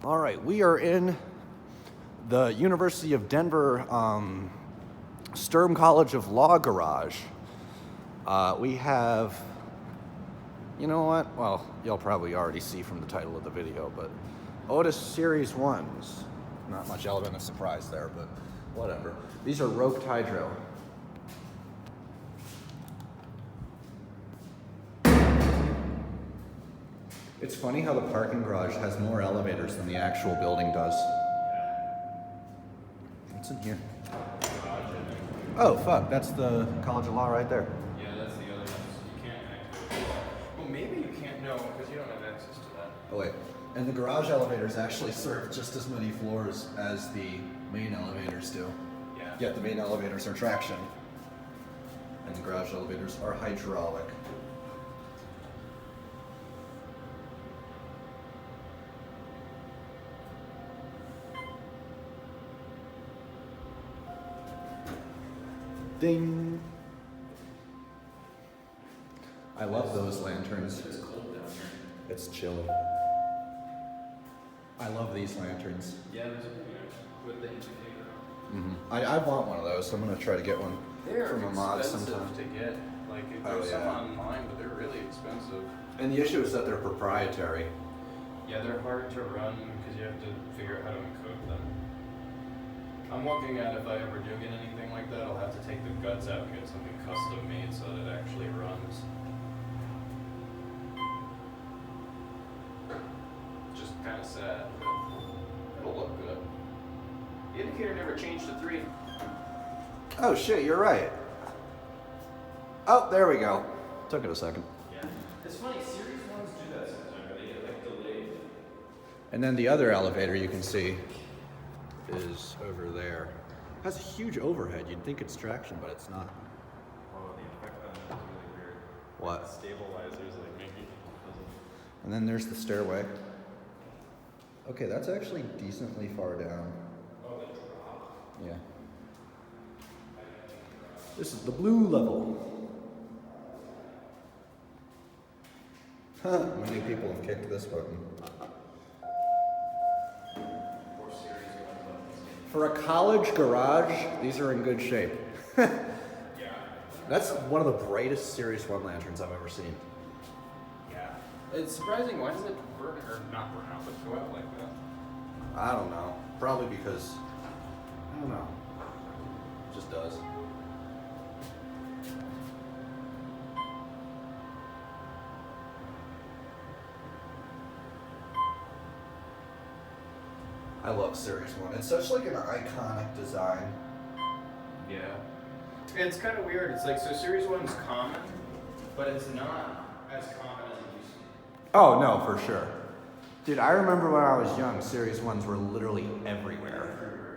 All right, we are in the University of Denver Sturm College of Law garage. We have, you know what? Well, you'll probably already see from the title of the video, but Otis Series 1s. Not much element of surprise there, but whatever. These are roped hydro. It's funny how the parking garage has more elevators than the actual building does. What's in here? Oh, fuck, that's the College of Law right there. Yeah, that's the other one. You can't connect to it. Well, maybe you can't know because you don't have access to that. Oh, wait. And the garage elevators actually serve just as many floors as the main elevators do. Yeah. Yet the main elevators are traction, and the garage elevators are hydraulic. Ding! I love those lanterns. It's cold down here. It's chilly. I love these lanterns. Yeah, there's a with the indicator. I want one of those, so I'm gonna try to get one They're from a mod expensive sometime. to get. Like, Oh, there's yeah. some online, but they're really expensive. And the issue is that they're proprietary. Yeah, they're hard to run because you have to figure out how to encode them. I'm looking at if I ever do get anything like that, I'll have to take the guts out and get something custom made so that it actually runs. Just kind of sad, but it'll look good. The indicator never changed to 3. Oh shit, you're right. Oh, there we go. Took it a second. Yeah. It's funny, Series 1s do that sometimes, they get like delayed. And then the other elevator you can see is over there. It has a huge overhead. You'd think it's traction, but it's not. Oh, the effect on that is really weird. What? Stabilizers like making it puzzle. And then there's the stairway. Okay, that's actually decently far down. Oh, they drop. Yeah. This is the blue level. Huh, many people have kicked this button. For a college garage, these are in good shape. Yeah. That's one of the brightest Series 1 lanterns I've ever seen. Yeah. It's surprising, why does it burn, or not burn out, but go out like that? I don't know. Probably because, I don't know. It just does. I love Series 1. It's such like an iconic design. Yeah. It's kind of weird, it's like, so Series 1's common, but it's not as common as it used to be. Oh, no, for sure. Dude, I remember when I was young, Series 1s were literally everywhere.